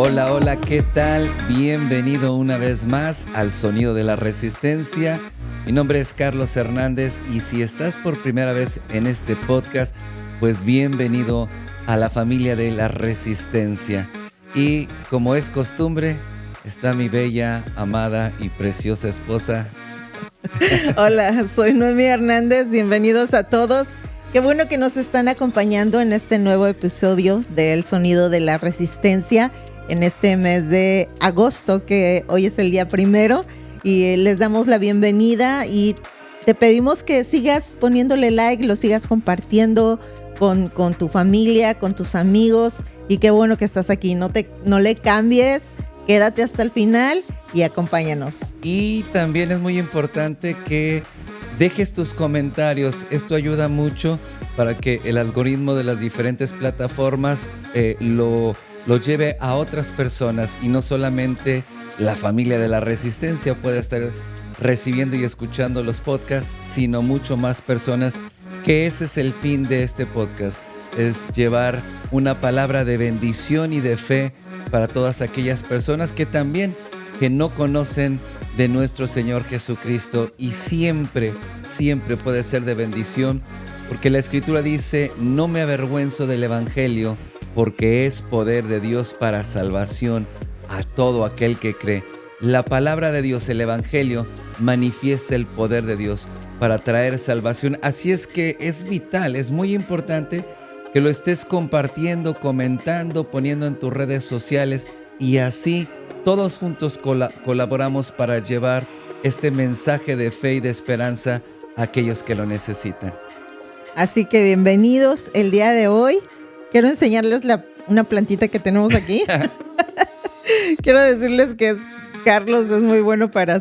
Hola, hola, ¿qué tal? Bienvenido una vez más al Sonido de la Resistencia. Mi nombre es Carlos Hernández y si estás por primera vez en este podcast, pues bienvenido a la familia de la Resistencia. Y como es costumbre, está mi bella, amada y preciosa esposa. Hola, soy Noemí Hernández, bienvenidos a todos. Qué bueno que nos están acompañando en este nuevo episodio de El Sonido de la Resistencia en este mes de agosto, que hoy es el día 1, y les damos la bienvenida y te pedimos que sigas poniéndole like, lo sigas compartiendo con tu familia, con tus amigos, y qué bueno que estás aquí, no le cambies, quédate hasta el final y acompáñanos. Y también es muy importante que dejes tus comentarios. Esto ayuda mucho para que el algoritmo de las diferentes plataformas lo lleve a otras personas y no solamente la familia de la Resistencia pueda estar recibiendo y escuchando los podcasts, sino mucho más personas, que ese es el fin de este podcast, es llevar una palabra de bendición y de fe para todas aquellas personas que no conocen de nuestro Señor Jesucristo, y siempre puede ser de bendición, porque la Escritura dice: no me avergüenzo del Evangelio, porque es poder de Dios para salvación a todo aquel que cree. La palabra de Dios, el Evangelio, manifiesta el poder de Dios para traer salvación. Así es que es vital, es muy importante que lo estés compartiendo, comentando, poniendo en tus redes sociales, y así todos juntos colaboramos para llevar este mensaje de fe y de esperanza a aquellos que lo necesitan. Así que bienvenidos el día de hoy. Quiero enseñarles una plantita que tenemos aquí. Quiero decirles que Carlos es muy bueno para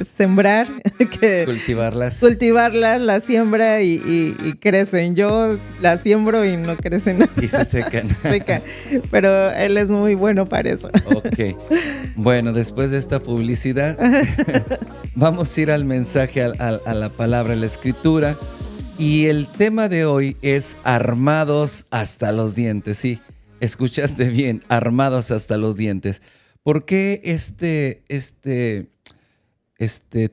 sembrar. Cultivarlas, la siembra y crecen. Yo las siembro y no crecen. Y se secan. Pero él es muy bueno para eso. Ok. Bueno, después de esta publicidad, vamos a ir al mensaje, a la palabra, a la Escritura. Y el tema de hoy es armados hasta los dientes. Sí, escuchaste bien, armados hasta los dientes. ¿Por qué este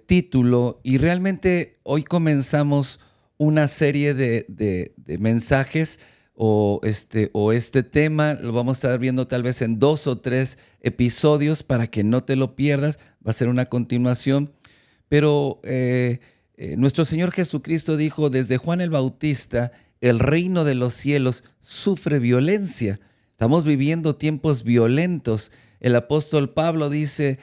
título? Y realmente hoy comenzamos una serie de mensajes o este tema. Lo vamos a estar viendo tal vez en 2 o 3 episodios para que no te lo pierdas. Va a ser una continuación. Pero nuestro Señor Jesucristo dijo desde Juan el Bautista: el reino de los cielos sufre violencia. Estamos viviendo tiempos violentos. El apóstol Pablo dice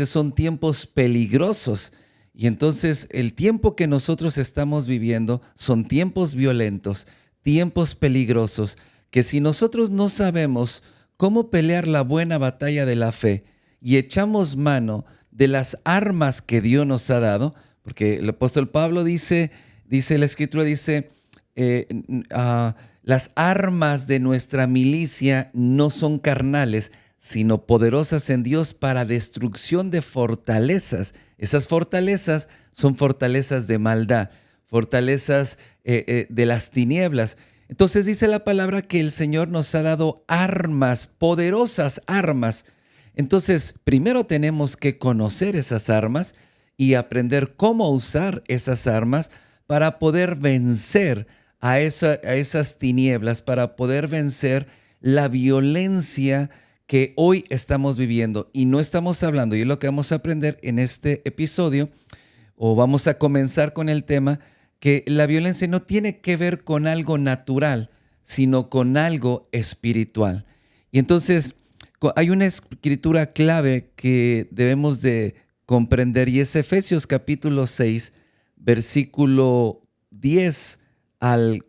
son tiempos peligrosos. Y entonces el tiempo que nosotros estamos viviendo son tiempos violentos, tiempos peligrosos, que si nosotros no sabemos cómo pelear la buena batalla de la fe y echamos mano de las armas que Dios nos ha dado, porque el apóstol Pablo dice la Escritura dice, las armas de nuestra milicia no son carnales, sino poderosas en Dios para destrucción de fortalezas. Esas fortalezas son fortalezas de maldad, fortalezas de las tinieblas. Entonces dice la palabra que el Señor nos ha dado armas, poderosas armas. Entonces, primero tenemos que conocer esas armas y aprender cómo usar esas armas para poder vencer a esas tinieblas, para poder vencer la violencia que hoy estamos viviendo. Y no estamos hablando, y es lo que vamos a aprender en este episodio, o vamos a comenzar con el tema, que la violencia no tiene que ver con algo natural, sino con algo espiritual. Y entonces hay una escritura clave que debemos de comprender, y es Efesios capítulo 6, versículo 10 al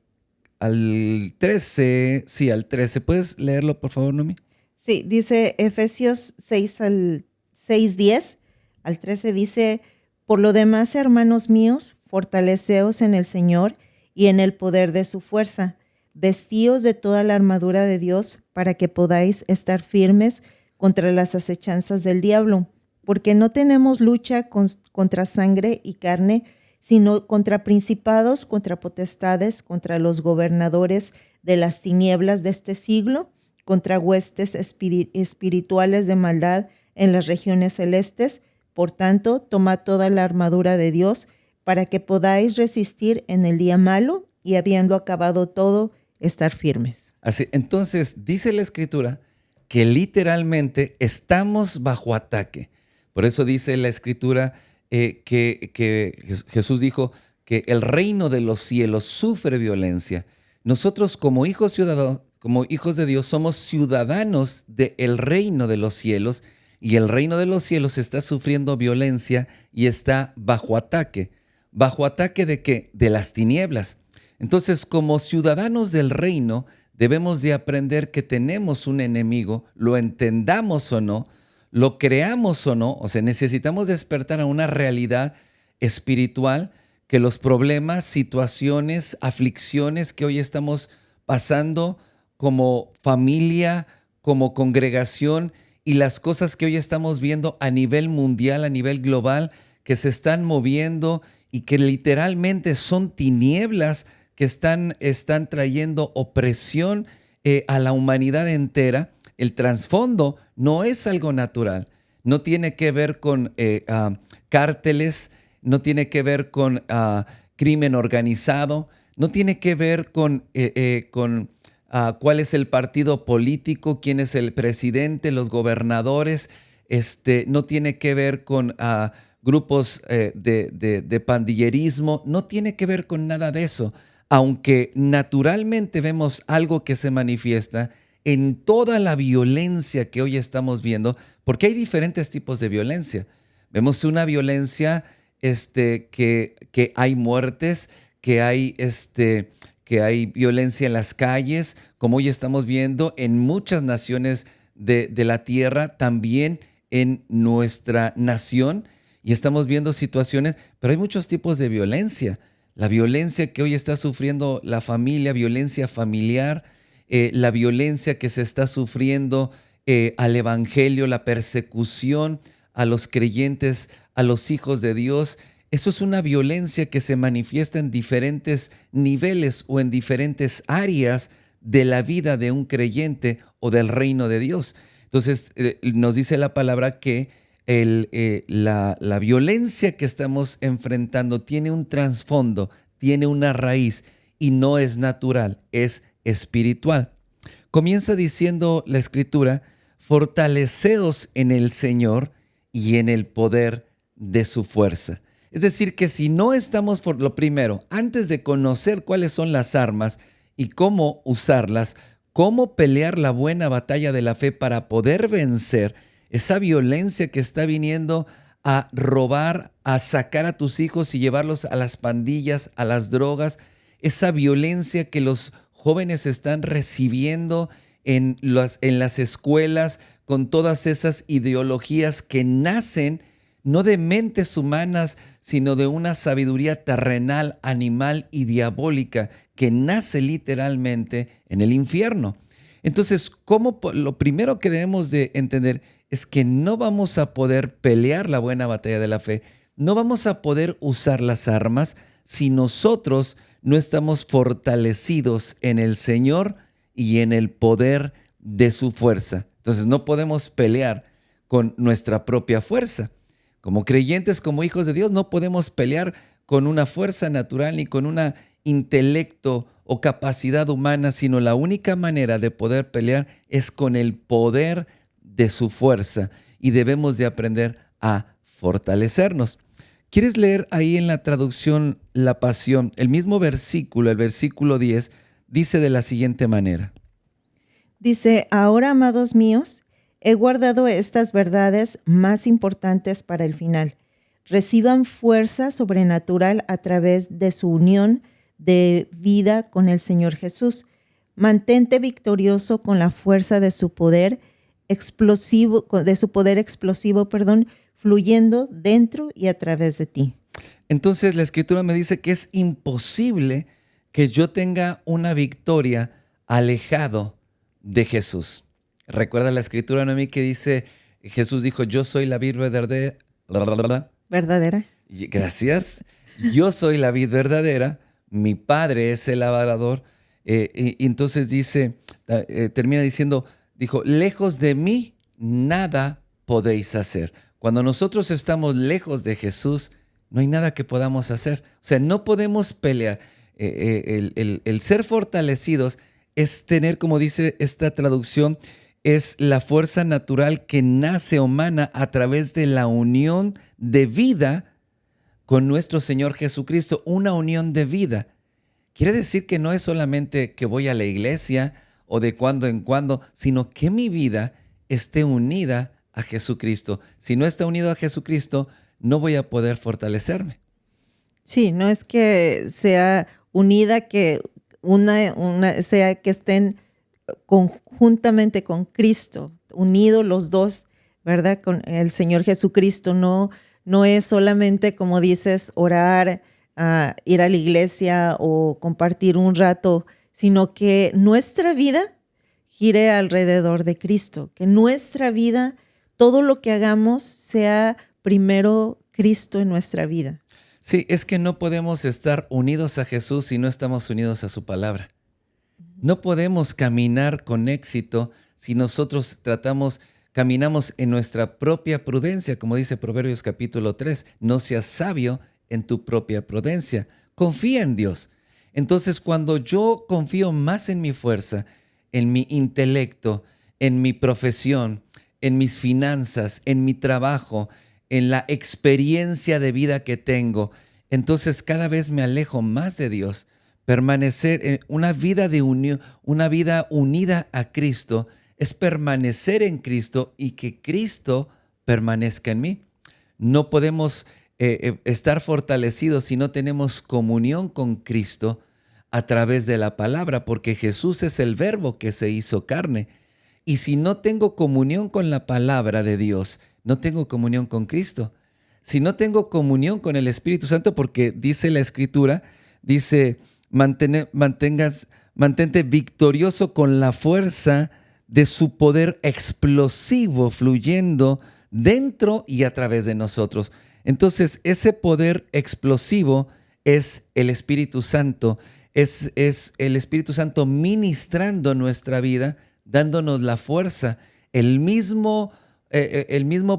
13. Sí, al 13. ¿Puedes leerlo, por favor, Nomi? Sí, dice Efesios 6:10 al 13, dice: por lo demás, hermanos míos, fortaleceos en el Señor y en el poder de su fuerza. Vestíos de toda la armadura de Dios para que podáis estar firmes contra las acechanzas del diablo. Porque no tenemos lucha contra sangre y carne, sino contra principados, contra potestades, contra los gobernadores de las tinieblas de este siglo, contra huestes espirituales de maldad en las regiones celestes. Por tanto, tomad toda la armadura de Dios para que podáis resistir en el día malo y habiendo acabado todo, estar firmes. Así, entonces, dice la Escritura que literalmente estamos bajo ataque. Por eso dice la Escritura que Jesús dijo que el reino de los cielos sufre violencia. Nosotros como hijos de Dios somos ciudadanos del reino de los cielos, y el reino de los cielos está sufriendo violencia y está bajo ataque. ¿Bajo ataque de qué? De las tinieblas. Entonces, como ciudadanos del reino, debemos de aprender que tenemos un enemigo, lo entendamos o no, lo creamos o no, o sea, necesitamos despertar a una realidad espiritual que los problemas, situaciones, aflicciones que hoy estamos pasando como familia, como congregación, y las cosas que hoy estamos viendo a nivel mundial, a nivel global, que se están moviendo y que literalmente son tinieblas que están trayendo opresión a la humanidad entera. El trasfondo no es algo natural, no tiene que ver con cárteles, no tiene que ver con crimen organizado, no tiene que ver con cuál es el partido político, quién es el presidente, los gobernadores, no tiene que ver con grupos de pandillerismo, no tiene que ver con nada de eso, aunque naturalmente vemos algo que se manifiesta en toda la violencia que hoy estamos viendo, porque hay diferentes tipos de violencia. Vemos una violencia que hay muertes, que hay violencia en las calles, como hoy estamos viendo en muchas naciones de la tierra, también en nuestra nación, y estamos viendo situaciones, pero hay muchos tipos de violencia. La violencia que hoy está sufriendo la familia, violencia familiar, la violencia que se está sufriendo al evangelio, la persecución a los creyentes, a los hijos de Dios. Eso es una violencia que se manifiesta en diferentes niveles o en diferentes áreas de la vida de un creyente o del reino de Dios. Entonces, nos dice la palabra que la violencia que estamos enfrentando tiene un trasfondo, tiene una raíz y no es natural, es espiritual. Comienza diciendo la Escritura: fortaleceos en el Señor y en el poder de su fuerza. Es decir, que si no estamos por lo primero, antes de conocer cuáles son las armas y cómo usarlas, cómo pelear la buena batalla de la fe para poder vencer esa violencia que está viniendo a robar, a sacar a tus hijos y llevarlos a las pandillas, a las drogas, esa violencia que los jóvenes están recibiendo en las escuelas, con todas esas ideologías que nacen no de mentes humanas, sino de una sabiduría terrenal, animal y diabólica que nace literalmente en el infierno. Entonces, lo primero que debemos de entender es que no vamos a poder pelear la buena batalla de la fe, no vamos a poder usar las armas si nosotros no estamos fortalecidos en el Señor y en el poder de su fuerza. Entonces, no podemos pelear con nuestra propia fuerza. Como creyentes, como hijos de Dios, no podemos pelear con una fuerza natural ni con un intelecto o capacidad humana, sino la única manera de poder pelear es con el poder de su fuerza, y debemos de aprender a fortalecernos. ¿Quieres leer ahí en la traducción La Pasión? El mismo versículo, el versículo 10, dice de la siguiente manera. Dice: ahora, amados míos, he guardado estas verdades más importantes para el final. Reciban fuerza sobrenatural a través de su unión de vida con el Señor Jesús. Mantente victorioso con la fuerza de su poder explosivo, fluyendo dentro y a través de ti. Entonces la Escritura me dice que es imposible que yo tenga una victoria alejado de Jesús. Recuerda la Escritura, Noemí, que dice, Jesús dijo: yo soy la vid verdadera. ¿Verdadera? Gracias. Yo soy la vid verdadera, mi Padre es el labrador. Y entonces dice, termina diciendo, dijo, lejos de mí, nada podéis hacer. Cuando nosotros estamos lejos de Jesús, no hay nada que podamos hacer. O sea, no podemos pelear. El ser fortalecidos es tener, como dice esta traducción, es la fuerza natural que nace o mana a través de la unión de vida con nuestro Señor Jesucristo, una unión de vida. Quiere decir que no es solamente que voy a la iglesia o de cuando en cuando, sino que mi vida esté unida a Jesucristo. Si no está unido a Jesucristo, no voy a poder fortalecerme. Sí, no es que sea unida, que sea que estén conjuntamente con Cristo, unidos los dos, ¿verdad? Con el Señor Jesucristo. No es solamente, como dices, orar, ir a la iglesia o compartir un rato, sino que nuestra vida gire alrededor de Cristo, que nuestra vida, todo lo que hagamos, sea primero Cristo en nuestra vida. Sí, es que no podemos estar unidos a Jesús si no estamos unidos a su palabra. No podemos caminar con éxito si nosotros caminamos en nuestra propia prudencia, como dice Proverbios capítulo 3. No seas sabio en tu propia prudencia. Confía en Dios. Entonces, cuando yo confío más en mi fuerza, en mi intelecto, en mi profesión, en mis finanzas, en mi trabajo, en la experiencia de vida que tengo, entonces cada vez me alejo más de Dios. Permanecer en una vida de unión, una vida unida a Cristo, es permanecer en Cristo y que Cristo permanezca en mí. No podemos estar fortalecidos si no tenemos comunión con Cristo a través de la palabra, porque Jesús es el verbo que se hizo carne. Y si no tengo comunión con la palabra de Dios, no tengo comunión con Cristo. Si no tengo comunión con el Espíritu Santo, porque dice la Escritura, dice, mantente victorioso con la fuerza de su poder explosivo fluyendo dentro y a través de nosotros. Entonces, ese poder explosivo es el Espíritu Santo, es el Espíritu Santo ministrando nuestra vida, dándonos la fuerza, el mismo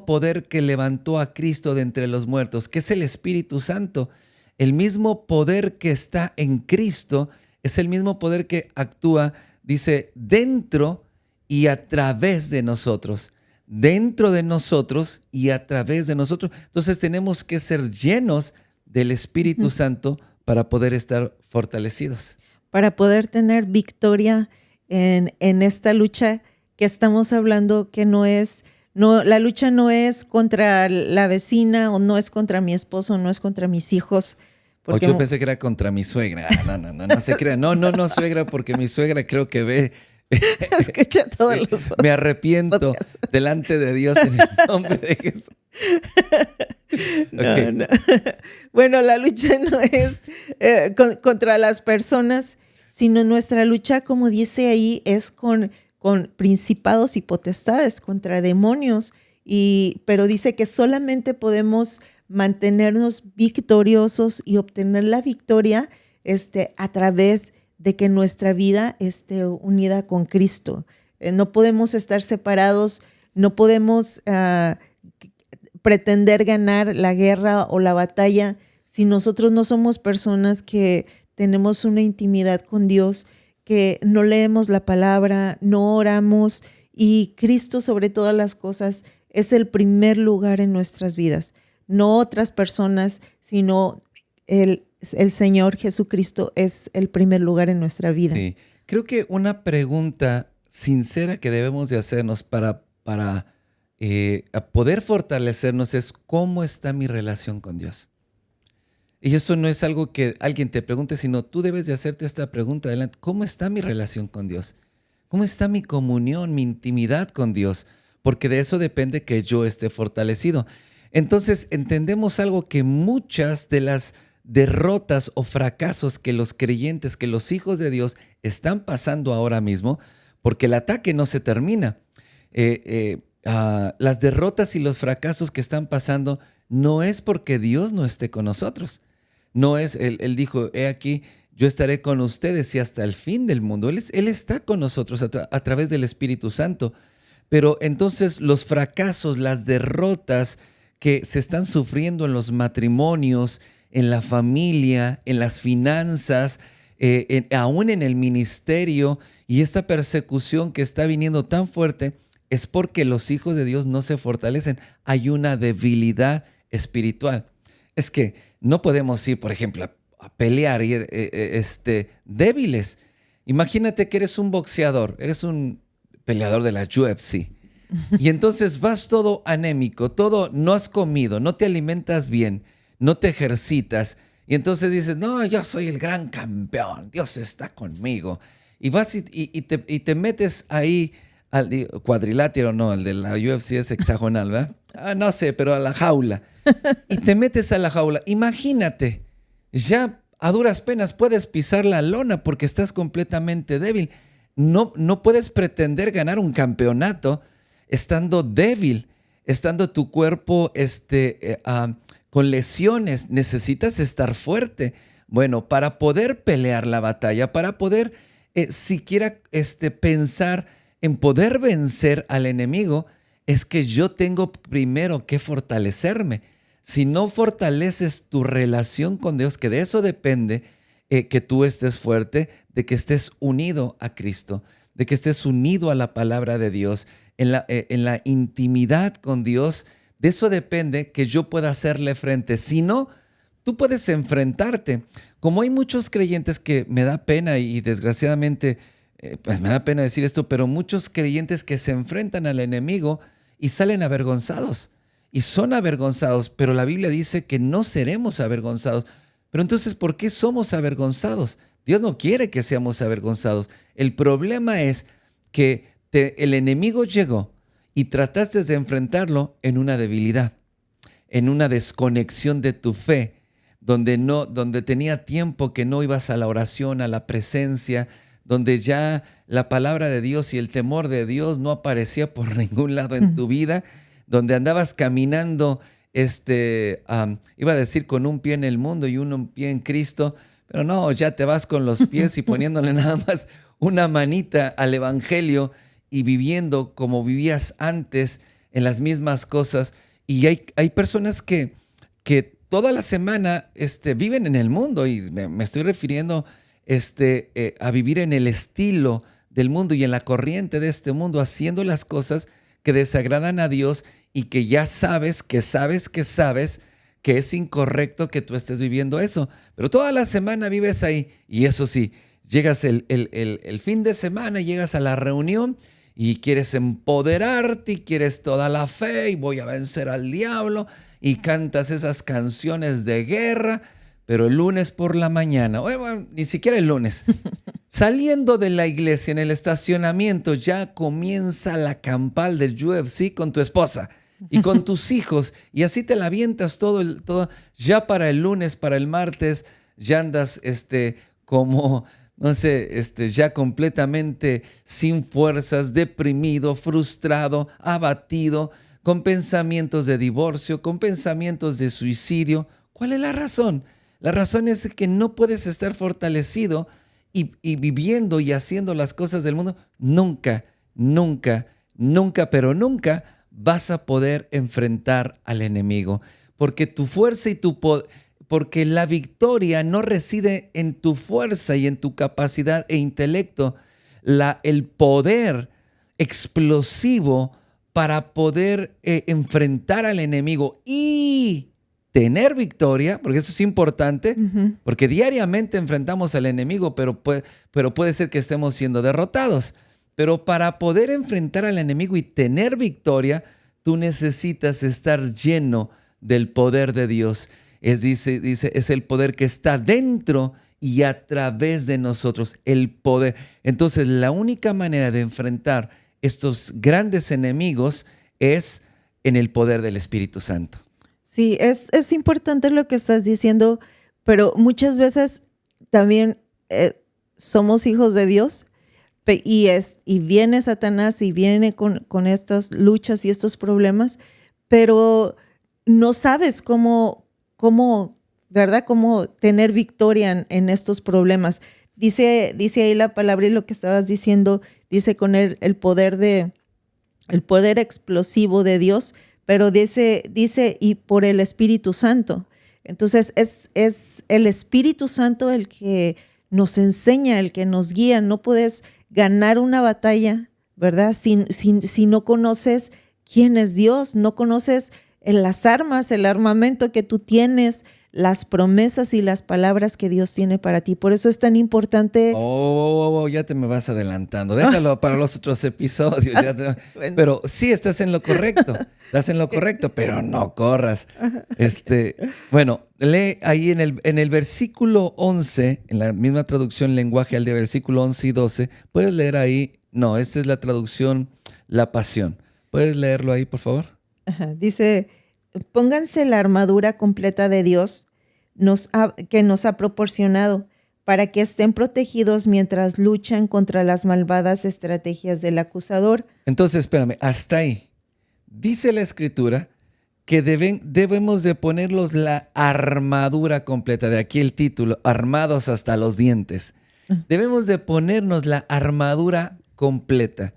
poder que levantó a Cristo de entre los muertos, que es el Espíritu Santo. El mismo poder que está en Cristo es el mismo poder que actúa, dice, dentro y a través de nosotros. Dentro de nosotros y a través de nosotros. Entonces tenemos que ser llenos del Espíritu Santo para poder estar fortalecidos. Para poder tener victoria en esta lucha que estamos hablando, que la lucha no es contra la vecina, o no es contra mi esposo, no es contra mis hijos. Porque yo pensé que era contra mi suegra. No se crea. No, suegra, porque mi suegra creo que ve. Escucha todos los podcasts. Me arrepiento delante de Dios en el nombre de Jesús. No. Bueno, la lucha no es contra las personas, sino nuestra lucha, como dice ahí, es con principados y potestades, contra demonios. Pero dice que solamente podemos mantenernos victoriosos y obtener la victoria a través de que nuestra vida esté unida con Cristo. No podemos estar separados, no podemos pretender ganar la guerra o la batalla si nosotros no somos personas que tenemos una intimidad con Dios, que no leemos la palabra, no oramos, y Cristo sobre todas las cosas es el primer lugar en nuestras vidas. No otras personas, sino el Señor Jesucristo es el primer lugar en nuestra vida. Sí. Creo que una pregunta sincera que debemos de hacernos para poder fortalecernos es: ¿cómo está mi relación con Dios? Y eso no es algo que alguien te pregunte, sino tú debes de hacerte esta pregunta adelante. ¿Cómo está mi relación con Dios? ¿Cómo está mi comunión, mi intimidad con Dios? Porque de eso depende que yo esté fortalecido. Entonces entendemos algo, que muchas de las derrotas o fracasos que los creyentes, que los hijos de Dios están pasando ahora mismo, porque el ataque no se termina. Las derrotas y los fracasos que están pasando no es porque Dios no esté con nosotros. No es, él dijo, he aquí, yo estaré con ustedes y hasta el fin del mundo. Él está con nosotros a través del Espíritu Santo. Pero entonces los fracasos, las derrotas que se están sufriendo en los matrimonios, en la familia, en las finanzas, aún en el ministerio, y esta persecución que está viniendo tan fuerte, es porque los hijos de Dios no se fortalecen. Hay una debilidad espiritual. Es que no podemos ir, por ejemplo, a pelear débiles. Imagínate que eres un boxeador, eres un peleador de la UFC. Y entonces vas todo anémico, no has comido, no te alimentas bien, no te ejercitas. Y entonces dices, no, yo soy el gran campeón, Dios está conmigo. Y vas y te metes ahí al cuadrilátero, no, el de la UFC es hexagonal, ¿verdad? No sé, pero a la jaula. Y te metes a la jaula. Imagínate, ya a duras penas puedes pisar la lona porque estás completamente débil. No puedes pretender ganar un campeonato estando débil, estando tu cuerpo con lesiones. Necesitas estar fuerte. Bueno, para poder pelear la batalla, para poder siquiera pensar en poder vencer al enemigo, es que yo tengo primero que fortalecerme. Si no fortaleces tu relación con Dios, que de eso depende que tú estés fuerte, de que estés unido a Cristo, de que estés unido a la palabra de Dios, en la intimidad con Dios, de eso depende que yo pueda hacerle frente. Si no, tú puedes enfrentarte. Como hay muchos creyentes que me da pena y desgraciadamente, pues me da pena decir esto, pero muchos creyentes que se enfrentan al enemigo y salen avergonzados. Y son avergonzados, pero la Biblia dice que no seremos avergonzados. Pero entonces, ¿por qué somos avergonzados? Dios no quiere que seamos avergonzados. El problema es que el enemigo llegó y trataste de enfrentarlo en una debilidad, en una desconexión de tu fe, donde tenía tiempo que no ibas a la oración, a la presencia, donde ya la palabra de Dios y el temor de Dios no aparecía por ningún lado en tu vida, donde andabas caminando, iba a decir con un pie en el mundo y un pie en Cristo, pero no, ya te vas con los pies y poniéndole nada más una manita al evangelio y viviendo como vivías antes en las mismas cosas. Y hay personas que toda la semana viven en el mundo, y me estoy refiriendo a vivir en el estilo del mundo y en la corriente de este mundo, haciendo las cosas que desagradan a Dios y que ya sabes que es incorrecto que tú estés viviendo eso. Pero toda la semana vives ahí, y eso sí, llegas el fin de semana, llegas a la reunión y quieres empoderarte y quieres toda la fe y voy a vencer al diablo y cantas esas canciones de guerra, pero el lunes por la mañana, bueno, ni siquiera el lunes, saliendo de la iglesia en el estacionamiento ya comienza la campal del UFC con tu esposa y con tus hijos, y así te la avientas todo, ya para el lunes, para el martes, ya andas como, no sé, ya completamente sin fuerzas, deprimido, frustrado, abatido, con pensamientos de divorcio, con pensamientos de suicidio. ¿Cuál es la razón? La razón es que no puedes estar fortalecido y viviendo y haciendo las cosas del mundo. Nunca, pero nunca vas a poder enfrentar al enemigo, porque tu fuerza y porque la victoria no reside en tu fuerza y en tu capacidad e intelecto. El poder explosivo para poder enfrentar al enemigo y tener victoria, porque eso es importante, porque diariamente enfrentamos al enemigo, pero puede ser que estemos siendo derrotados. Pero para poder enfrentar al enemigo y tener victoria, tú necesitas estar lleno del poder de Dice, es el poder que está dentro y a través de nosotros, el poder. Entonces, la única manera de enfrentar estos grandes enemigos es en el poder del Espíritu Santo. Sí, es importante lo que estás diciendo, pero muchas veces también somos hijos de Dios. Y viene Satanás y viene con estas luchas y estos problemas, pero no sabes cómo ¿verdad? Cómo tener victoria en estos problemas. Dice ahí la palabra y lo que estabas diciendo, dice con el poder explosivo de Dios, pero dice y por el Espíritu Santo. Entonces es el Espíritu Santo el que nos enseña, el que nos guía. No puedes ganar una batalla, ¿verdad? Si no conoces quién es Dios, no conoces las armas, el armamento que tú tienes, las promesas y las palabras que Dios tiene para ti. Por eso es tan importante. Ya te me vas adelantando. Déjalo para los otros episodios. Bueno. Pero sí, estás en lo correcto. Estás en lo correcto, pero no corras. Bueno, lee ahí en el versículo 11, en la misma traducción lenguaje al de versículo 11 y 12. ¿Puedes leer ahí? No, esta es la traducción La Pasión. ¿Puedes leerlo ahí, por favor? Dice, pónganse la armadura completa de Dios que nos ha proporcionado para que estén protegidos mientras luchan contra las malvadas estrategias del acusador. Entonces, espérame, hasta ahí. Dice la Escritura que debemos de ponerlos la armadura completa. De aquí el título, armados hasta los dientes. Debemos de ponernos la armadura completa.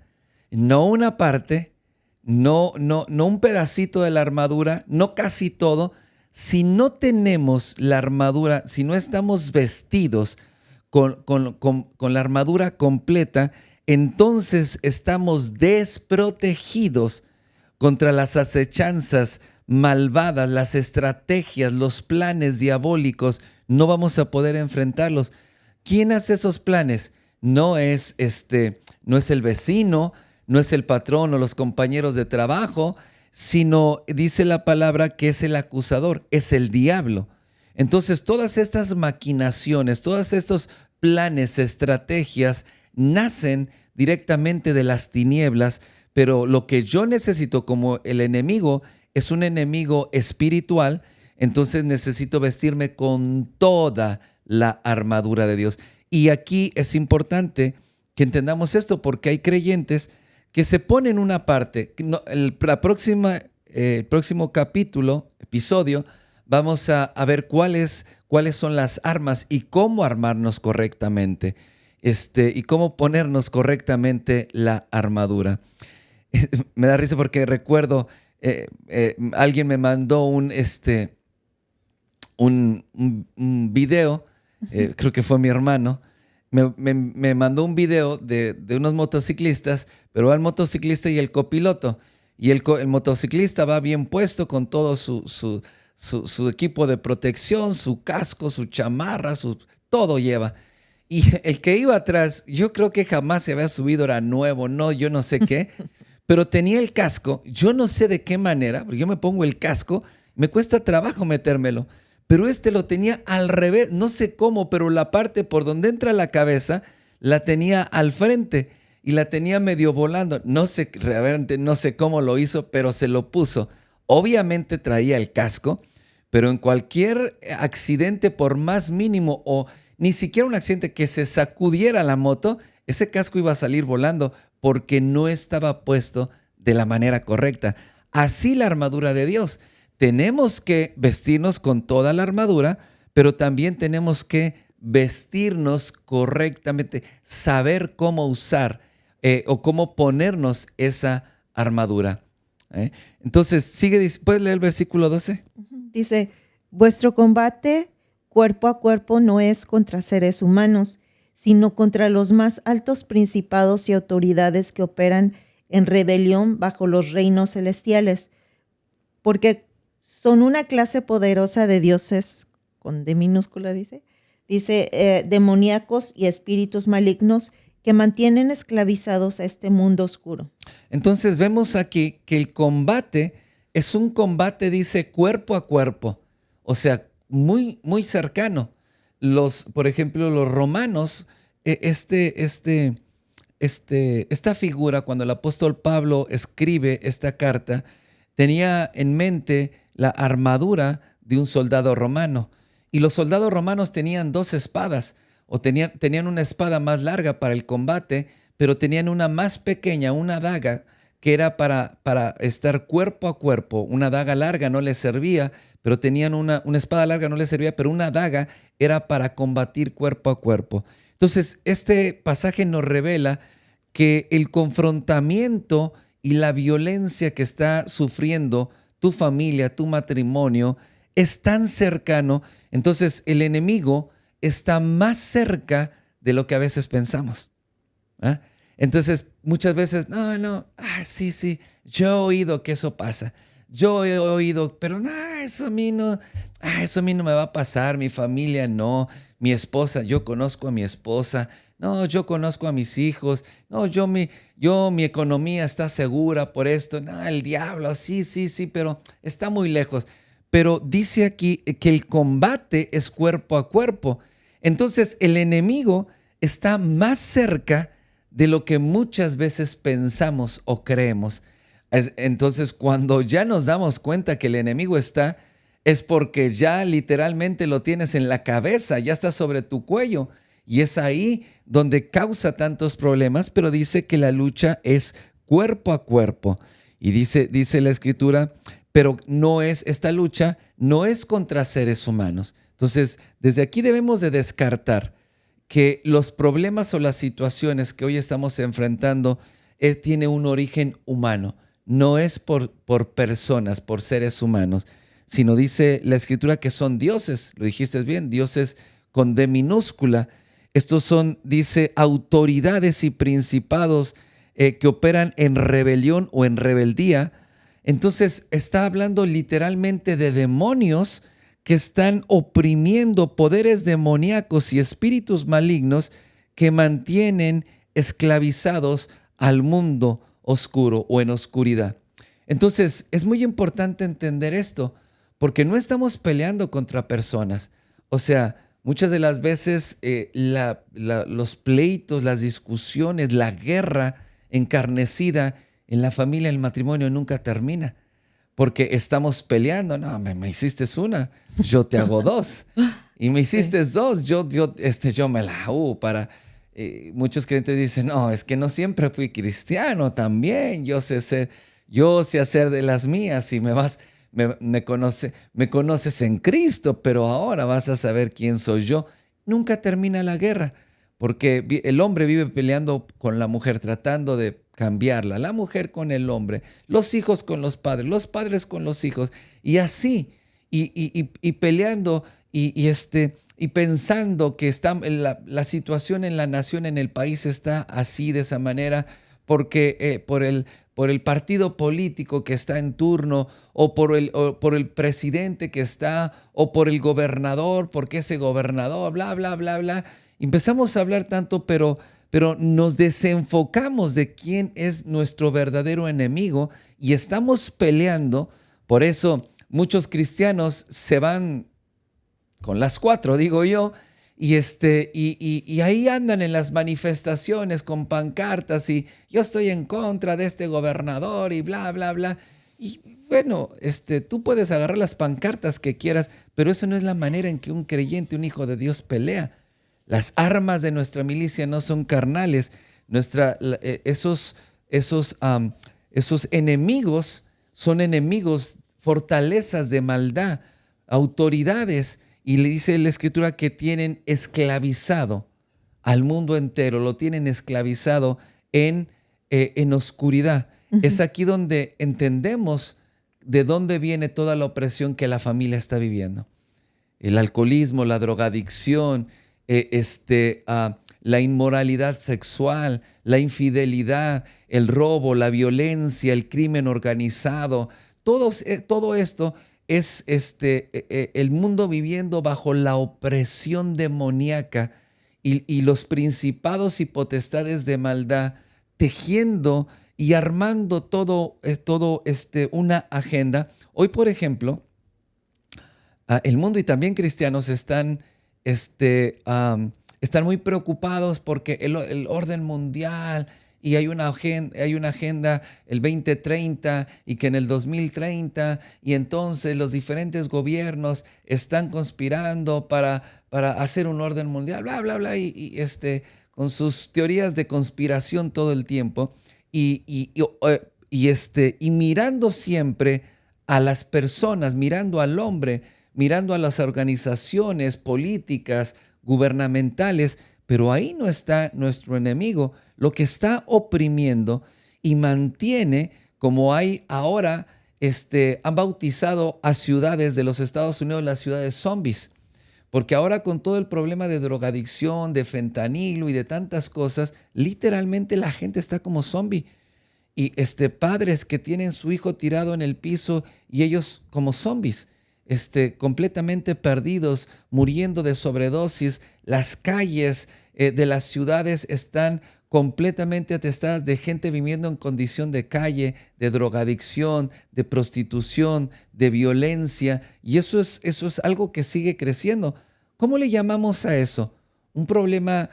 No una parte, no un pedacito de la armadura, no casi todo. Si no tenemos la armadura, si no estamos vestidos con la armadura completa, entonces estamos desprotegidos contra las acechanzas malvadas, las estrategias, los planes diabólicos. No vamos a poder enfrentarlos. ¿Quién hace esos planes? No es el vecino, no es el patrón o los compañeros de trabajo, sino dice la palabra que es el acusador, es el diablo. Entonces, todas estas maquinaciones, todos estos planes, estrategias, nacen directamente de las tinieblas, pero lo que yo necesito como el enemigo es un enemigo espiritual, entonces necesito vestirme con toda la armadura de Dios. Y aquí es importante que entendamos esto porque hay creyentes que se ponen una parte. El próximo episodio, vamos a ver cuáles son las armas y cómo armarnos correctamente, y cómo ponernos correctamente la armadura. Me da risa porque recuerdo, alguien me mandó un video, creo que fue mi hermano. Me mandó un video de unos motociclistas, pero va el motociclista y el copiloto. Y el motociclista va bien puesto con todo su equipo de protección, su casco, su chamarra, todo lleva. Y el que iba atrás, yo creo que jamás se había subido, era nuevo, yo no sé qué, pero tenía el casco, yo no sé de qué manera, porque yo me pongo el casco, me cuesta trabajo metérmelo. Pero lo tenía al revés, no sé cómo, pero la parte por donde entra la cabeza la tenía al frente y la tenía medio volando. No sé cómo lo hizo, pero se lo puso. Obviamente traía el casco, pero en cualquier accidente, por más mínimo o ni siquiera un accidente que se sacudiera la moto, ese casco iba a salir volando porque no estaba puesto de la manera correcta. Así la armadura de Dios. Tenemos que vestirnos con toda la armadura, pero también tenemos que vestirnos correctamente, saber cómo usar o cómo ponernos esa armadura. Entonces, ¿puedes leer el versículo 12? Dice, vuestro combate cuerpo a cuerpo no es contra seres humanos, sino contra los más altos principados y autoridades que operan en rebelión bajo los reinos celestiales, porque son una clase poderosa de dioses, con D minúscula dice, demoníacos y espíritus malignos que mantienen esclavizados a este mundo oscuro. Entonces vemos aquí que el combate es un combate, dice, cuerpo a cuerpo, o sea, muy, muy cercano. Por ejemplo, los romanos, esta figura, cuando el apóstol Pablo escribe esta carta, tenía en mente la armadura de un soldado romano. Y los soldados romanos tenían dos espadas, o tenían una espada más larga para el combate, pero tenían una más pequeña, una daga, que era para estar cuerpo a cuerpo. Una daga larga no les servía, pero tenían una espada larga no les servía, pero una daga era para combatir cuerpo a cuerpo. Entonces, este pasaje nos revela que el confrontamiento y la violencia que está sufriendo tu familia, tu matrimonio, es tan cercano. Entonces, el enemigo está más cerca de lo que a veces pensamos. ¿Ah? Entonces, muchas veces, sí, yo he oído que eso pasa. Yo he oído, pero eso a mí no me va a pasar, mi familia no, mi esposa, yo conozco a mi esposa, no, yo conozco a mis hijos, no, mi economía está segura por esto, no, el diablo, sí, pero está muy lejos. Pero dice aquí que el combate es cuerpo a cuerpo. Entonces, el enemigo está más cerca de lo que muchas veces pensamos o creemos. Entonces, cuando ya nos damos cuenta que el enemigo está, es porque ya literalmente lo tienes en la cabeza, ya está sobre tu cuello. Y es ahí donde causa tantos problemas, pero dice que la lucha es cuerpo a cuerpo. Y dice la Escritura, pero esta lucha no es contra seres humanos. Entonces, desde aquí debemos de descartar que los problemas o las situaciones que hoy estamos enfrentando tiene un origen humano. No es por personas, por seres humanos, sino dice la Escritura que son dioses. Lo dijiste bien, dioses con D minúscula. Estos son, dice, autoridades y principados que operan en rebelión o en rebeldía. Entonces está hablando literalmente de demonios que están oprimiendo, poderes demoníacos y espíritus malignos que mantienen esclavizados al mundo oscuro o en oscuridad. Entonces es muy importante entender esto, porque no estamos peleando contra personas. O sea, muchas de las veces los pleitos, las discusiones, la guerra encarnecida en la familia, en el matrimonio nunca termina. Porque estamos peleando. No, me hiciste una, yo te hago dos. Y me hiciste dos, yo me la hago para... muchos creyentes dicen, no, es que no siempre fui cristiano también. Yo sé hacer de las mías y me conoces en Cristo, pero ahora vas a saber quién soy yo. Nunca termina la guerra, porque el hombre vive peleando con la mujer, tratando de cambiarla, la mujer con el hombre, los hijos con los padres con los hijos, y así, y peleando, y pensando que la situación en la nación, en el país está así, de esa manera, porque por el partido político que está en turno, o por el presidente que está, o por el gobernador, porque ese gobernador, bla, bla, bla, bla. Empezamos a hablar tanto, pero nos desenfocamos de quién es nuestro verdadero enemigo y estamos peleando. Por eso muchos cristianos se van con las cuatro, digo yo, y ahí andan en las manifestaciones con pancartas y yo estoy en contra de este gobernador y bla, bla, bla. Y bueno, tú puedes agarrar las pancartas que quieras, pero eso no es la manera en que un creyente, un hijo de Dios pelea. Las armas de nuestra milicia no son carnales. Esos enemigos son enemigos, fortalezas de maldad, autoridades. Y le dice la Escritura que tienen esclavizado al mundo entero, lo tienen esclavizado en oscuridad. Uh-huh. Es aquí donde entendemos de dónde viene toda la opresión que la familia está viviendo. El alcoholismo, la drogadicción, la inmoralidad sexual, la infidelidad, el robo, la violencia, el crimen organizado, todo esto es el mundo viviendo bajo la opresión demoníaca y los principados y potestades de maldad tejiendo y armando todo una agenda. Hoy, por ejemplo, el mundo y también cristianos están muy preocupados porque el orden mundial y hay una agenda el 2030 y que en el 2030 y entonces los diferentes gobiernos están conspirando para hacer un orden mundial, bla, bla, bla, con sus teorías de conspiración todo el tiempo y y mirando siempre a las personas, mirando al hombre, mirando a las organizaciones políticas, gubernamentales, pero ahí no está nuestro enemigo, lo que está oprimiendo y mantiene, como hay ahora, han bautizado a ciudades de los Estados Unidos las ciudades zombies, porque ahora con todo el problema de drogadicción, de fentanilo y de tantas cosas, literalmente la gente está como zombie. Y padres que tienen su hijo tirado en el piso y ellos como zombies, completamente perdidos, muriendo de sobredosis. Las calles de las ciudades están completamente atestadas de gente viviendo en condición de calle, de drogadicción, de prostitución, de violencia. Y eso es algo que sigue creciendo. ¿Cómo le llamamos a eso? ¿Un problema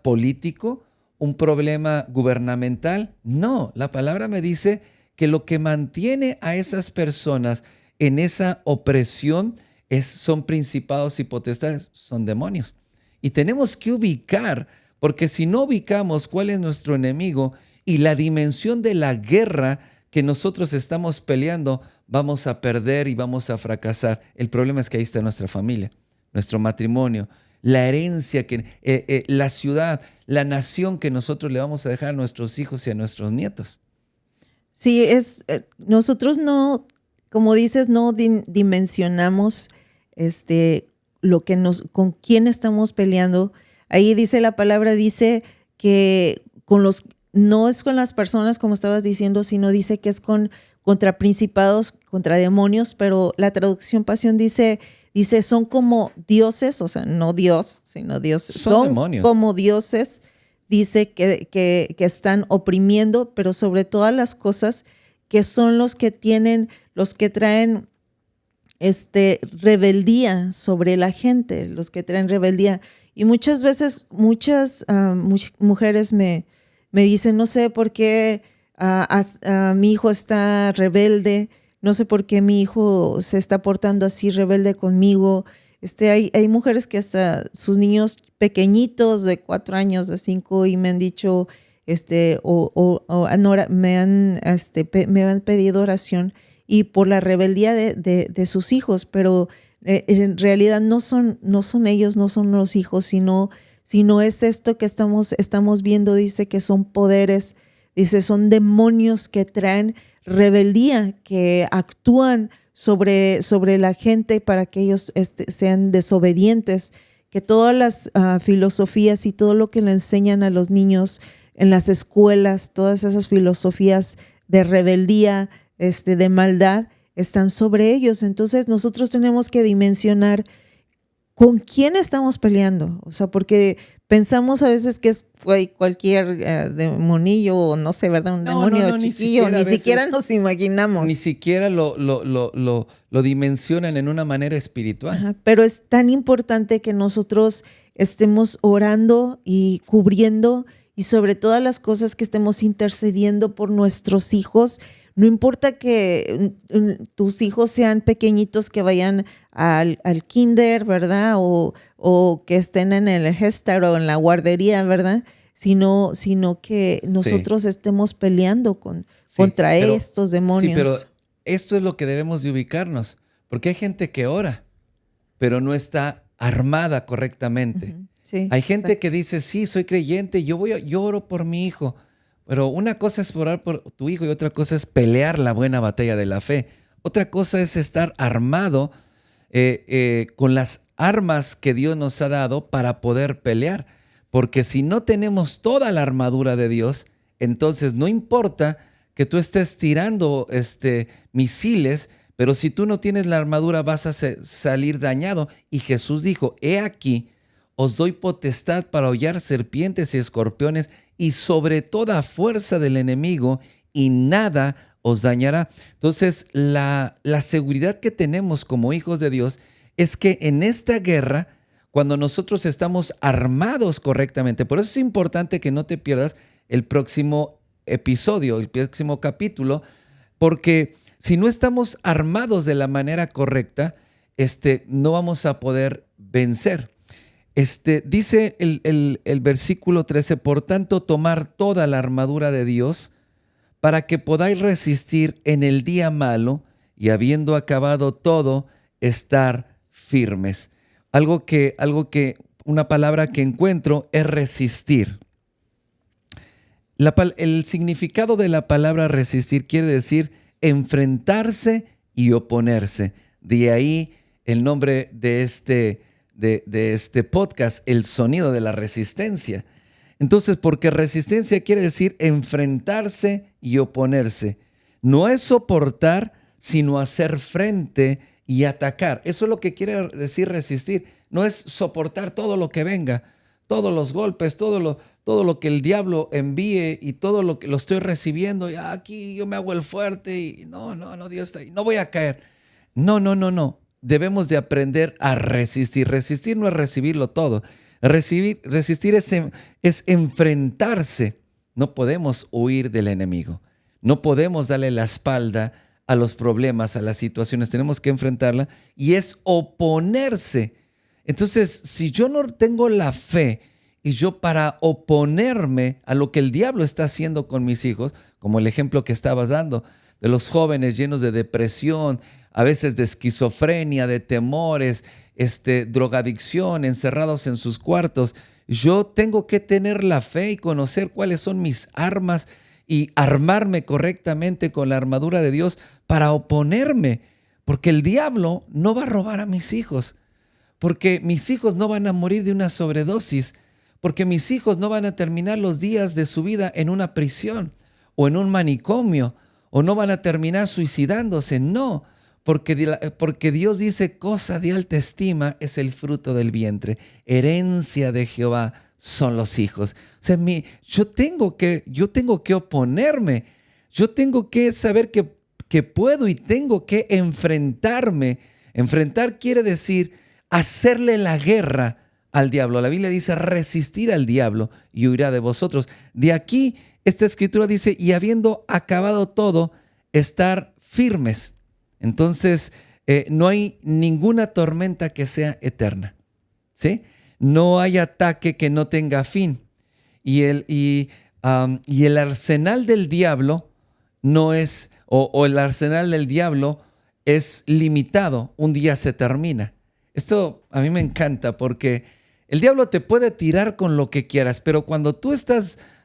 político? ¿Un problema gubernamental? No, la palabra me dice que lo que mantiene a esas personas en esa opresión son principados y potestades, son demonios. Y tenemos que ubicar, porque si no ubicamos cuál es nuestro enemigo y la dimensión de la guerra que nosotros estamos peleando, vamos a perder y vamos a fracasar. El problema es que ahí está nuestra familia, nuestro matrimonio, la herencia, la ciudad, la nación que nosotros le vamos a dejar a nuestros hijos y a nuestros nietos. Sí, nosotros no, como dices, no dimensionamos lo que con quién estamos peleando. Ahí dice la palabra, dice que no es con las personas, como estabas diciendo, sino dice que es contra principados, contra demonios, pero la traducción Pasión dice son como dioses, o sea, no Dios, sino dioses. Son demonios. Como dioses, dice que están oprimiendo, pero sobre todas las cosas que son los que traen rebeldía sobre la gente, los que traen rebeldía. Y muchas veces, muchas mujeres me dicen, no sé por qué mi hijo está rebelde, no sé por qué mi hijo se está portando así rebelde conmigo. Hay mujeres que hasta sus niños pequeñitos de 4 años, de 5, y me han dicho, me han pedido oración y por la rebeldía de sus hijos, pero en realidad no son ellos, no son los hijos, sino es esto que estamos viendo. Dice que son poderes, dice son demonios que traen rebeldía, que actúan sobre la gente para que ellos sean desobedientes, que todas las filosofías y todo lo que le enseñan a los niños en las escuelas, todas esas filosofías de rebeldía, de maldad, están sobre ellos. Entonces nosotros tenemos que dimensionar con quién estamos peleando, o sea, porque pensamos a veces que es cualquier demonillo, o no sé, ¿verdad? Un demonio chiquillo, ni siquiera nos imaginamos. Ni siquiera lo dimensionan en una manera espiritual. Ajá, pero es tan importante que nosotros estemos orando y cubriendo, y sobre todas las cosas que estemos intercediendo por nuestros hijos. No importa que tus hijos sean pequeñitos, que vayan al kinder, ¿verdad? O que estén en el Head Start o en la guardería, ¿verdad? Sino que nosotros estemos peleando contra estos demonios. Sí, pero esto es lo que debemos de ubicarnos, porque hay gente que ora, pero no está armada correctamente. Uh-huh. Sí, hay gente que dice, sí, soy creyente, yo oro por mi hijo. Pero una cosa es orar por tu hijo y otra cosa es pelear la buena batalla de la fe. Otra cosa es estar armado con las armas que Dios nos ha dado para poder pelear. Porque si no tenemos toda la armadura de Dios, entonces no importa que tú estés tirando misiles, pero si tú no tienes la armadura vas a salir dañado. Y Jesús dijo, he aquí, os doy potestad para hollar serpientes y escorpiones y sobre toda fuerza del enemigo, y nada os dañará. Entonces, la seguridad que tenemos como hijos de Dios es que en esta guerra, cuando nosotros estamos armados correctamente, por eso es importante que no te pierdas el próximo episodio, el próximo capítulo, porque si no estamos armados de la manera correcta, no vamos a poder vencer. Dice el versículo 13, por tanto, tomar toda la armadura de Dios para que podáis resistir en el día malo y habiendo acabado todo, estar firmes. Una palabra que encuentro es resistir. El significado de la palabra resistir quiere decir enfrentarse y oponerse. De ahí el nombre de este podcast, El Sonido de la Resistencia. Entonces, porque resistencia quiere decir enfrentarse y oponerse. No es soportar, sino hacer frente y atacar. Eso es lo que quiere decir resistir. No es soportar todo lo que venga, todos los golpes, todo lo que el diablo envíe y todo lo que lo estoy recibiendo. Y aquí yo me hago el fuerte y no, Dios está ahí. No voy a caer. No. Debemos de aprender a resistir. Resistir no es recibirlo todo. Resistir es enfrentarse. No podemos huir del enemigo. No podemos darle la espalda a los problemas, a las situaciones. Tenemos que enfrentarla y es oponerse. Entonces, si yo no tengo la fe y yo para oponerme a lo que el diablo está haciendo con mis hijos, como el ejemplo que estabas dando, de los jóvenes llenos de depresión, a veces de esquizofrenia, de temores, drogadicción, encerrados en sus cuartos. Yo tengo que tener la fe y conocer cuáles son mis armas y armarme correctamente con la armadura de Dios para oponerme, porque el diablo no va a robar a mis hijos, porque mis hijos no van a morir de una sobredosis, porque mis hijos no van a terminar los días de su vida en una prisión o en un manicomio, o no van a terminar suicidándose, no. Porque Dios dice, cosa de alta estima es el fruto del vientre, herencia de Jehová son los hijos. O sea, yo tengo que oponerme, yo tengo que saber que puedo y tengo que enfrentarme. Enfrentar quiere decir hacerle la guerra al diablo. La Biblia dice resistir al diablo y huirá de vosotros. De aquí, esta escritura dice, y habiendo acabado todo, estar firmes. Entonces, no hay ninguna tormenta que sea eterna, ¿sí? No hay ataque que no tenga fin. Y el arsenal del diablo no es, o el arsenal del diablo es limitado, un día se termina. Esto a mí me encanta porque el diablo te puede tirar con lo que quieras, pero cuando tú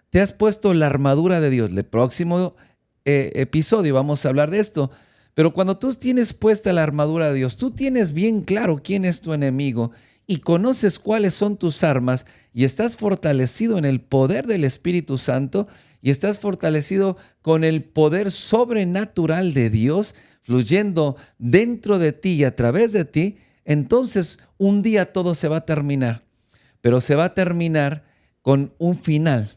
te has puesto la armadura de Dios, el próximo episodio vamos a hablar de esto. Pero cuando tú tienes puesta la armadura de Dios, tú tienes bien claro quién es tu enemigo y conoces cuáles son tus armas y estás fortalecido en el poder del Espíritu Santo y estás fortalecido con el poder sobrenatural de Dios fluyendo dentro de ti y a través de ti, entonces un día todo se va a terminar. Pero se va a terminar con un final.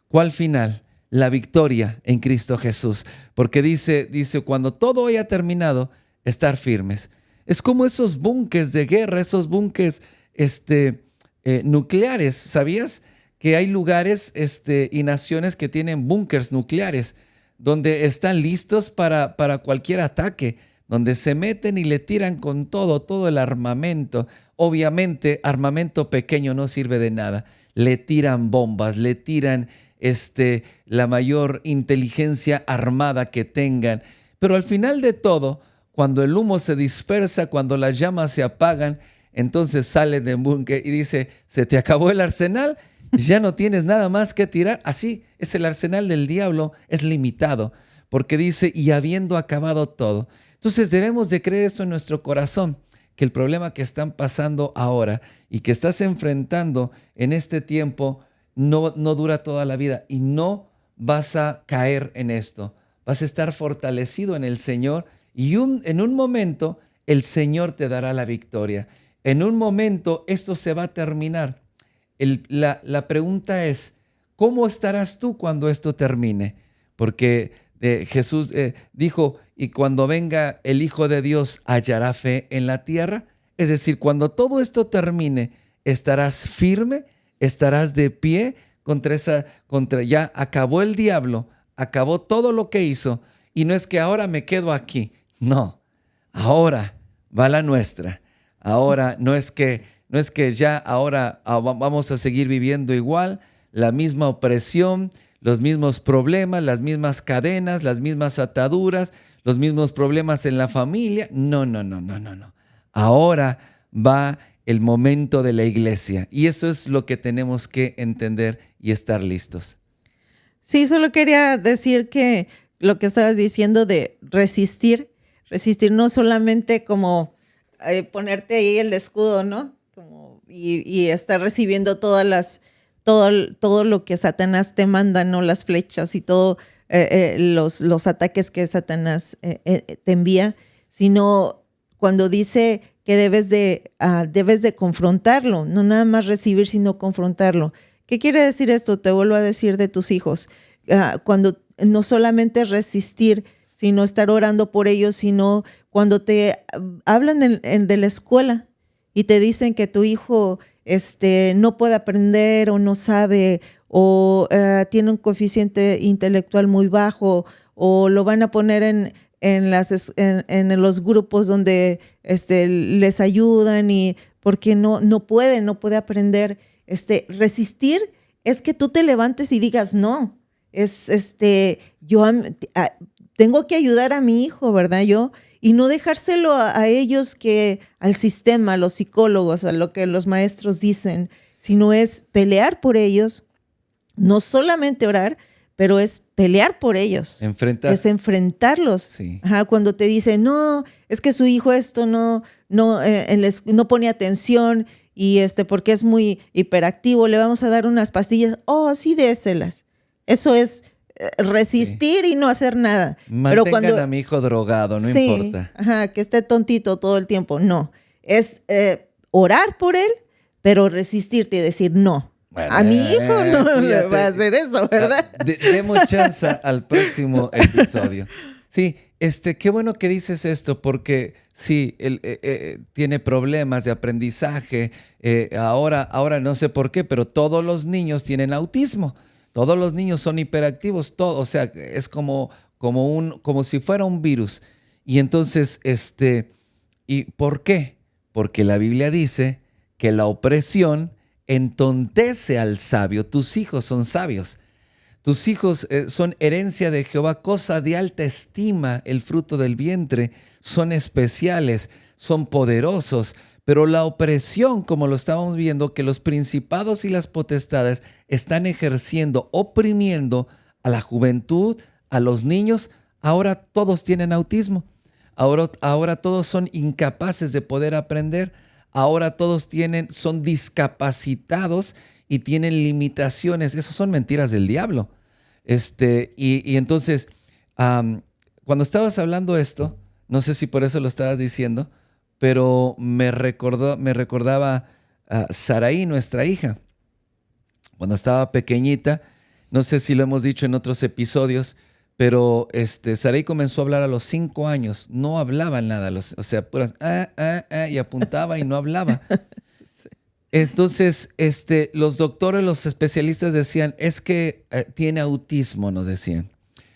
¿Cuál final? La victoria en Cristo Jesús. Porque dice, cuando todo haya terminado, estar firmes. Es como esos búnkeres de guerra, esos búnkeres nucleares. ¿Sabías que hay lugares y naciones que tienen búnkeres nucleares donde están listos para cualquier ataque, donde se meten y le tiran con todo el armamento? Obviamente, armamento pequeño no sirve de nada. Le tiran bombas, le tiran la mayor inteligencia armada que tengan. Pero al final de todo, cuando el humo se dispersa, cuando las llamas se apagan, entonces sale del búnker y dice, ¿se te acabó el arsenal? ¿Ya no tienes nada más que tirar? Así es el arsenal del diablo, es limitado, porque dice, y habiendo acabado todo. Entonces debemos de creer esto en nuestro corazón, que el problema que están pasando ahora y que estás enfrentando en este tiempo no dura toda la vida y no vas a caer en esto. Vas a estar fortalecido en el Señor y en un momento el Señor te dará la victoria. En un momento esto se va a terminar. La pregunta es, ¿cómo estarás tú cuando esto termine? Porque Jesús dijo, y cuando venga el Hijo de Dios, ¿hallará fe en la tierra? Es decir, cuando todo esto termine, ¿estarás firme? ¿Estarás de pie contra ya acabó el diablo, acabó todo lo que hizo? Y no es que ahora me quedo aquí. No, ahora va la nuestra. Ahora no es que ya ahora vamos a seguir viviendo igual, la misma opresión, los mismos problemas, las mismas cadenas, las mismas ataduras, los mismos problemas en la familia. No, no, no, no, no, no. Ahora va el momento de la iglesia y eso es lo que tenemos que entender y estar listos. Sí, solo quería decir que lo que estabas diciendo de resistir no solamente como ponerte ahí el escudo, ¿no? Y estar recibiendo todo lo que Satanás te manda, ¿no? Las flechas y todo los ataques que Satanás te envía, sino cuando dice que debes de confrontarlo, no nada más recibir, sino confrontarlo. ¿Qué quiere decir esto? Te vuelvo a decir de tus hijos. Cuando no solamente resistir, sino estar orando por ellos, sino cuando te hablan de la escuela y te dicen que tu hijo no puede aprender o no sabe o tiene un coeficiente intelectual muy bajo o lo van a poner en los grupos donde les ayudan y porque no puede aprender. Resistir es que tú te levantes y digas no. Tengo que ayudar a mi hijo, ¿verdad? Y no dejárselo a ellos, al sistema, a los psicólogos, a lo que los maestros dicen, sino es pelear por ellos, no solamente orar, pero es pelear por ellos. Es enfrentarlos. Sí. Ajá, cuando te dicen, no, es que su hijo esto no pone atención y porque es muy hiperactivo, le vamos a dar unas pastillas. Oh, sí, déselas. Eso es resistir y no hacer nada. Mantengan a mi hijo drogado, no importa. Ajá, que esté tontito todo el tiempo. No, es orar por él, pero resistirte y decir no. Bueno, a mi hijo no le va a hacer eso, ¿verdad? Demos chance al próximo episodio. Sí, qué bueno que dices esto, porque sí, él tiene problemas de aprendizaje. Ahora no sé por qué, pero todos los niños tienen autismo. Todos los niños son hiperactivos, o sea, es como si fuera un virus. Y entonces, ¿y por qué? Porque la Biblia dice que la opresión entontece al sabio. Tus hijos son sabios. Tus hijos son herencia de Jehová, cosa de alta estima, el fruto del vientre. Son especiales, son poderosos. Pero la opresión, como lo estábamos viendo, que los principados y las potestades están ejerciendo, oprimiendo a la juventud, a los niños, ahora todos tienen autismo. Ahora todos son incapaces de poder aprender. Ahora todos son discapacitados y tienen limitaciones. Esas son mentiras del diablo. Y entonces, cuando estabas hablando esto, no sé si por eso lo estabas diciendo, pero me recordaba a Saraí, nuestra hija. Cuando estaba pequeñita, no sé si lo hemos dicho en otros episodios, pero Saraí comenzó a hablar a los 5 años. No hablaba nada, o sea, puras y apuntaba y no hablaba. Sí. Entonces, los doctores, los especialistas decían, es que tiene autismo, nos decían.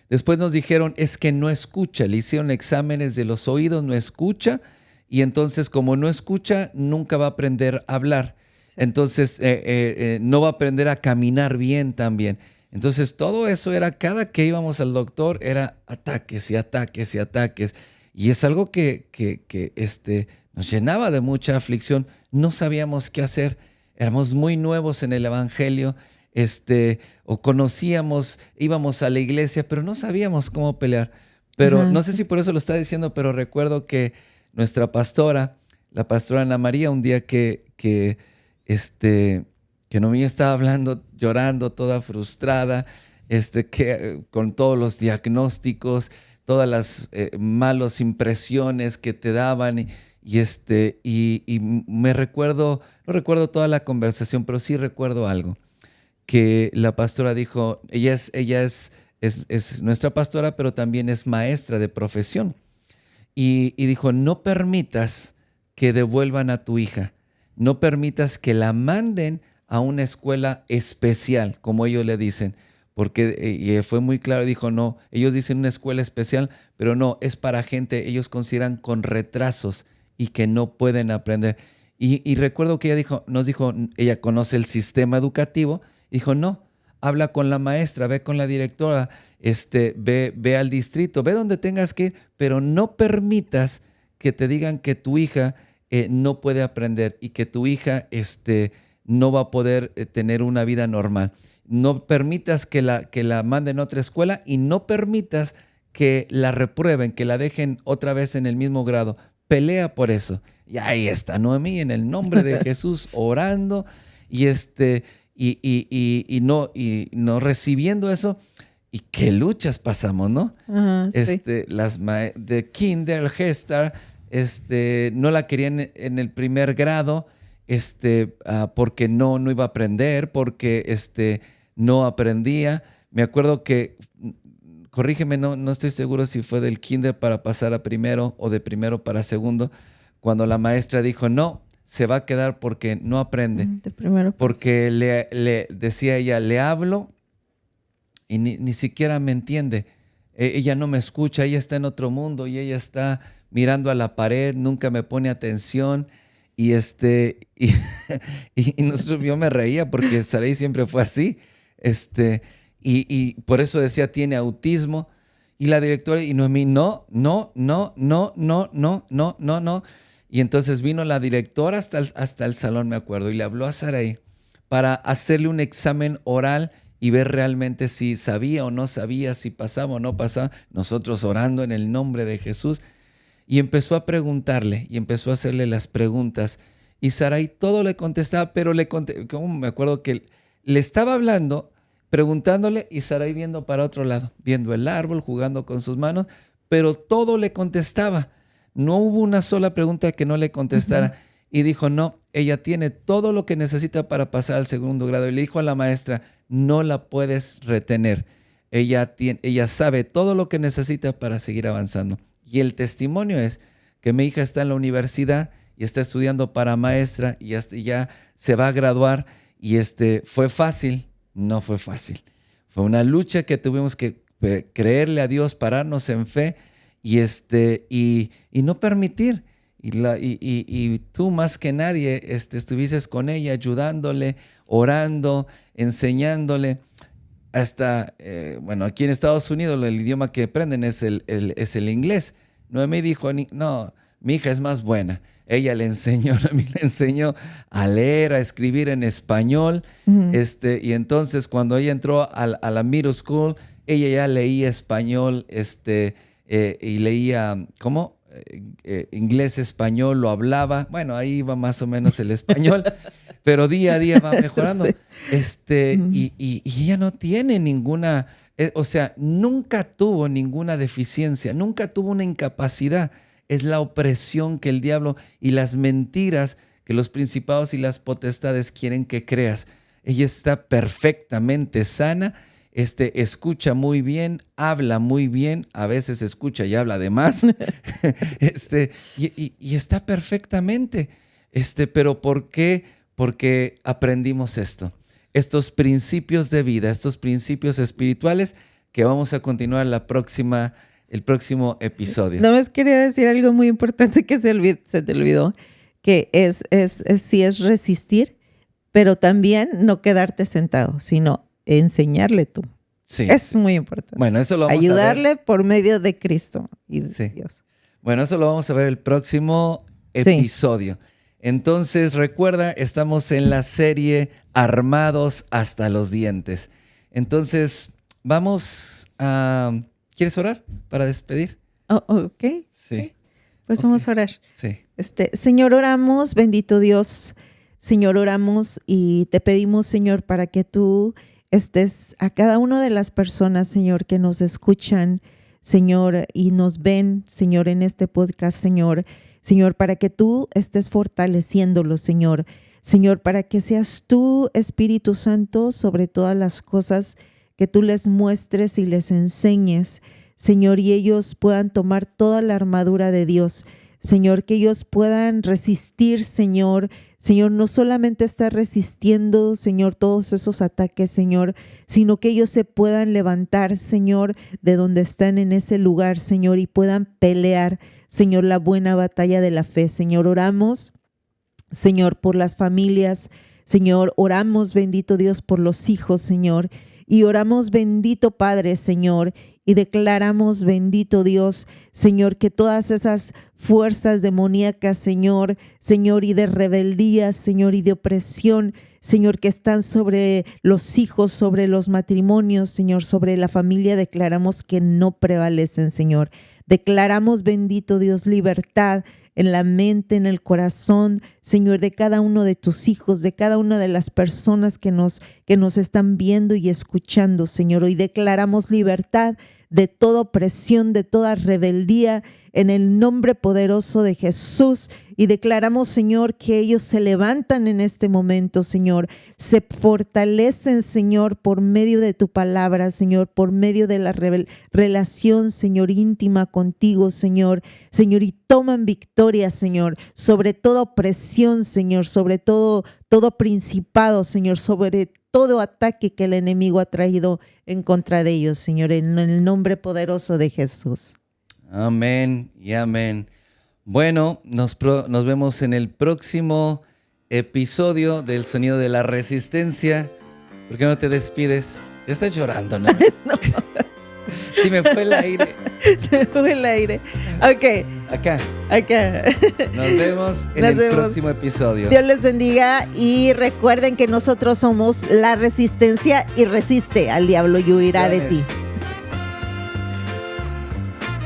Después nos dijeron, es que no escucha. Le hicieron exámenes de los oídos, no escucha. Y entonces, como no escucha, nunca va a aprender a hablar. Sí. Entonces, no va a aprender a caminar bien también. Entonces, todo eso era, cada que íbamos al doctor, era ataques y ataques y ataques. Y es algo que nos llenaba de mucha aflicción. No sabíamos qué hacer. Éramos muy nuevos en el evangelio, o conocíamos, íbamos a la iglesia, pero no sabíamos cómo pelear. Pero no sé si por eso lo está diciendo, pero recuerdo que nuestra pastora, la pastora Ana María, un día que Noemí estaba hablando, llorando, toda frustrada, con todos los diagnósticos, todas las malas impresiones que te daban, y me recuerdo, no recuerdo toda la conversación, pero sí recuerdo algo, que la pastora dijo, ella es nuestra pastora, pero también es maestra de profesión. Y dijo, no permitas que devuelvan a tu hija, no permitas que la manden a una escuela especial, como ellos le dicen, porque fue muy claro, dijo, no, ellos dicen una escuela especial, pero no, es para gente, ellos consideran con retrasos y que no pueden aprender. Y recuerdo que ella nos dijo, ella conoce el sistema educativo, dijo, no, habla con la maestra, ve con la directora, ve al distrito, ve donde tengas que ir, pero no permitas que te digan que tu hija no puede aprender y que tu hija no va a poder tener una vida normal. No permitas que la manden a otra escuela y no permitas que la reprueben, que la dejen otra vez en el mismo grado. Pelea por eso. Y ahí está Noemí en el nombre de Jesús orando y no recibiendo eso. Y qué luchas pasamos, ¿no? Ajá, sí. De Kinder, Gestar, no la querían en el primer grado, porque no iba a aprender, porque no aprendía. Me acuerdo que, corrígeme, no estoy seguro si fue del kinder para pasar a primero o de primero para segundo, cuando la maestra dijo, no, se va a quedar porque no aprende. De primero para Porque le decía ella, le hablo y ni siquiera me entiende. Ella no me escucha, ella está en otro mundo y ella está mirando a la pared, nunca me pone atención. Y yo me reía porque Sarai siempre fue así. Y por eso decía, tiene autismo. Y la directora, y Noemí, no. Y entonces vino la directora hasta el salón, me acuerdo, y le habló a Sarai para hacerle un examen oral y ver realmente si sabía o no sabía, si pasaba o no pasaba. Nosotros orando en el nombre de Jesús. Y empezó a preguntarle y empezó a hacerle las preguntas. Y Sarai todo le contestaba, pero como me acuerdo que le estaba hablando, preguntándole, y Sarai viendo para otro lado, viendo el árbol, jugando con sus manos, pero todo le contestaba. No hubo una sola pregunta que no le contestara. Uh-huh. Y dijo, no, ella tiene todo lo que necesita para pasar al segundo grado. Y le dijo a la maestra, no la puedes retener. Ella sabe todo lo que necesita para seguir avanzando. Y el testimonio es que mi hija está en la universidad y está estudiando para maestra y ya se va a graduar. Y ¿fue fácil? No fue fácil. Fue una lucha que tuvimos que creerle a Dios, pararnos en fe y no permitir. Y tú más que nadie estuvieses con ella, ayudándole, orando, enseñándole. Hasta, aquí en Estados Unidos el idioma que aprenden es el inglés. Noemí dijo, no, mi hija es más buena. Ella le enseñó a leer, a escribir en español. Uh-huh. Y entonces cuando ella entró a la middle school, ella ya leía español y leía, inglés, español, lo hablaba. Bueno, ahí va más o menos el español. Pero día a día va mejorando. Sí. Y ella no tiene ninguna, nunca tuvo ninguna deficiencia, nunca tuvo una incapacidad. Es la opresión que el diablo y las mentiras que los principados y las potestades quieren que creas. Ella está perfectamente sana, escucha muy bien, habla muy bien, a veces escucha y habla de más, y está perfectamente. Pero ¿por qué? Porque aprendimos estos principios de vida, estos principios espirituales que vamos a continuar el próximo episodio. Nada más quería decir algo muy importante que se te olvidó, que sí es resistir, pero también no quedarte sentado, sino enseñarle tú. Sí. Es muy importante. Bueno, eso lo vamos ayudarle a ver por medio de Cristo y de Dios. Bueno, eso lo vamos a ver el próximo episodio. Sí. Entonces, recuerda, estamos en la serie Armados hasta los dientes. Entonces, vamos a... ¿Quieres orar para despedir? Ok. Sí. Pues vamos a orar. Sí. Señor, oramos, bendito Dios. Señor, oramos y te pedimos, Señor, para que tú estés a cada una de las personas, Señor, que nos escuchan, Señor, y nos ven, Señor, en este podcast, Señor, para que tú estés fortaleciéndolos, Señor. Señor, para que seas tú, Espíritu Santo, sobre todas las cosas que tú les muestres y les enseñes, Señor, y ellos puedan tomar toda la armadura de Dios. Señor, que ellos puedan resistir, Señor, no solamente estar resistiendo, Señor, todos esos ataques, Señor, sino que ellos se puedan levantar, Señor, de donde están en ese lugar, Señor, y puedan pelear, Señor, la buena batalla de la fe. Señor, oramos, Señor, por las familias, Señor, oramos, bendito Dios, por los hijos, Señor, y oramos, bendito Padre, Señor, y declaramos, bendito Dios, Señor, que todas esas fuerzas demoníacas, Señor, y de rebeldía, Señor, y de opresión, Señor, que están sobre los hijos, sobre los matrimonios, Señor, sobre la familia, declaramos que no prevalecen, Señor. Declaramos, bendito Dios, libertad en la mente, en el corazón, Señor, de cada uno de tus hijos, de cada una de las personas que nos están viendo y escuchando, Señor. Hoy declaramos libertad de toda opresión, de toda rebeldía, en el nombre poderoso de Jesús. Y declaramos, Señor, que ellos se levantan en este momento, Señor. Se fortalecen, Señor, por medio de tu palabra, Señor, por medio de la relación, Señor, íntima contigo, Señor. Señor, y toman victoria, Señor, sobre toda opresión, Señor, sobre todo principado, Señor, sobre todo ataque que el enemigo ha traído en contra de ellos, Señor, en el nombre poderoso de Jesús. Amén y amén. Bueno, nos vemos en el próximo episodio del Sonido de la Resistencia. ¿Por qué no te despides? Ya estás llorando, ¿no? No. Sí, me fue el aire. Se me fue el aire. Ok. Acá. Nos vemos en el próximo episodio. Dios les bendiga y recuerden que nosotros somos la resistencia y resiste al diablo y huirá de ti.